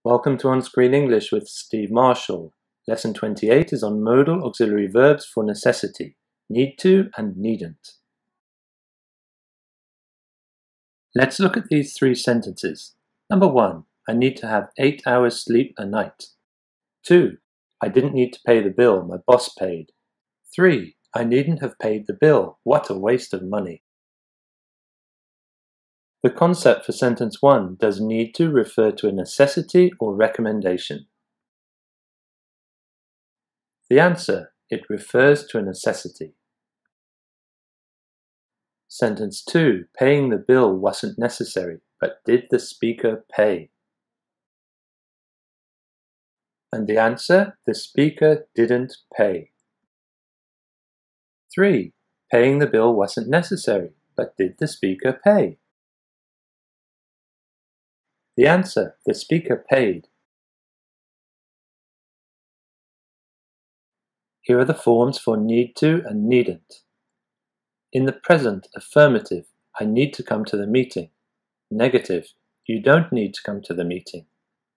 Welcome to OnScreen English with Steve Marshall. Lesson 28 is on modal auxiliary verbs for necessity, need to and needn't. Let's look at these three sentences. Number 1, I need to have 8 hours sleep a night. 2, I didn't need to pay the bill, my boss paid. 3, I needn't have paid the bill, what a waste of money. The concept for sentence 1 does need to refer to a necessity or recommendation. The answer, it refers to a necessity. Sentence 2, paying the bill wasn't necessary, but did the speaker pay? And the answer, the speaker didn't pay. 3, paying the bill wasn't necessary, but did the speaker pay? The answer, the speaker paid. Here are the forms for need to and needn't. In the present, affirmative, I need to come to the meeting. Negative, you don't need to come to the meeting.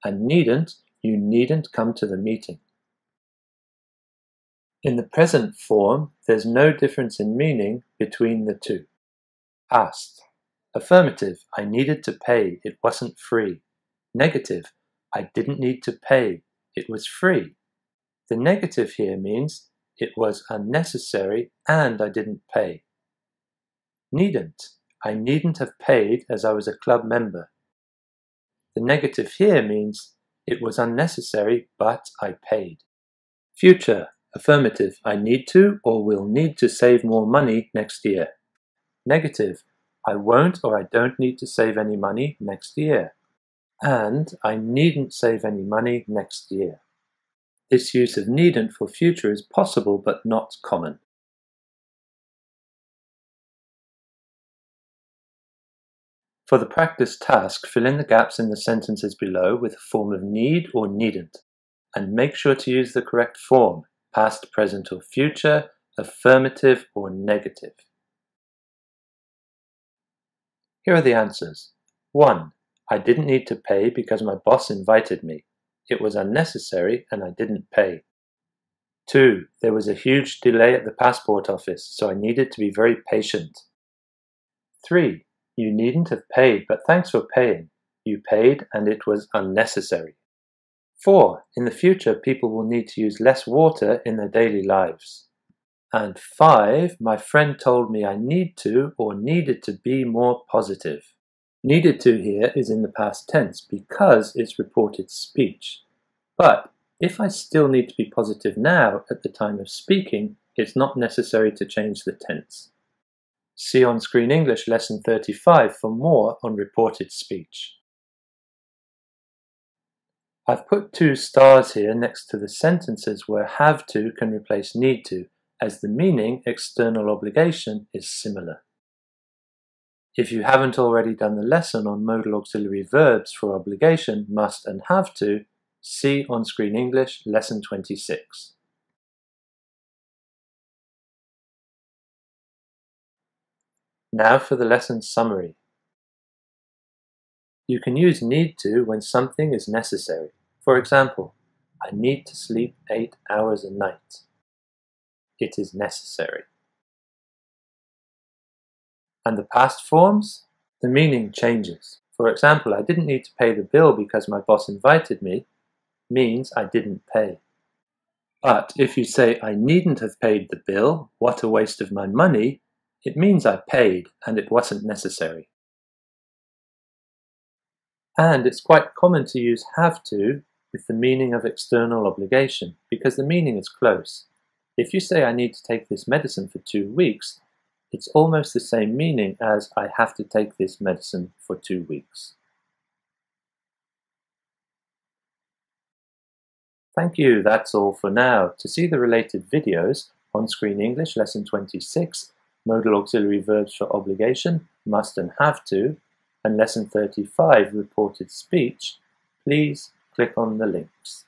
And needn't, you needn't come to the meeting. In the present form, there's no difference in meaning between the two. Past. Affirmative, I needed to pay, it wasn't free. Negative, I didn't need to pay, it was free. The negative here means it was unnecessary and I didn't pay. Needn't, I needn't have paid as I was a club member. The negative here means it was unnecessary but I paid. Future, affirmative, I need to or will need to save more money next year. Negative, I won't or I don't need to save any money next year. And I needn't save any money next year. This use of needn't for future is possible but not common. For the practice task, fill in the gaps in the sentences below with a form of need or needn't, and make sure to use the correct form, past, present or future, affirmative or negative. Here are the answers. 1. I didn't need to pay because my boss invited me. It was unnecessary and I didn't pay. 2. There was a huge delay at the passport office, so I needed to be very patient. 3. You needn't have paid, but thanks for paying. You paid and it was unnecessary. 4. In the future, people will need to use less water in their daily lives. And 5. My friend told me I need to or needed to be more positive. Needed to here is in the past tense because it's reported speech. But if I still need to be positive now at the time of speaking, it's not necessary to change the tense. See OnScreen English Lesson 35 for more on reported speech. I've put 2 stars here next to the sentences where have to can replace need to, as the meaning external obligation is similar. If you haven't already done the lesson on modal auxiliary verbs for obligation, must and have to, see OnScreen English Lesson 26. Now for the lesson summary. You can use need to when something is necessary. For example, I need to sleep 8 hours a night. It is necessary. And the past forms? The meaning changes. For example, I didn't need to pay the bill because my boss invited me, means I didn't pay. But if you say I needn't have paid the bill, what a waste of my money, it means I paid and it wasn't necessary. And it's quite common to use have to with the meaning of external obligation because the meaning is close. If you say I need to take this medicine for 2 weeks, it's almost the same meaning as I have to take this medicine for 2 weeks. Thank you, that's all for now. To see the related videos, OnScreen English Lesson 26, Modal Auxiliary Verbs for Obligation, Must and Have to, and Lesson 35, Reported Speech, please click on the links.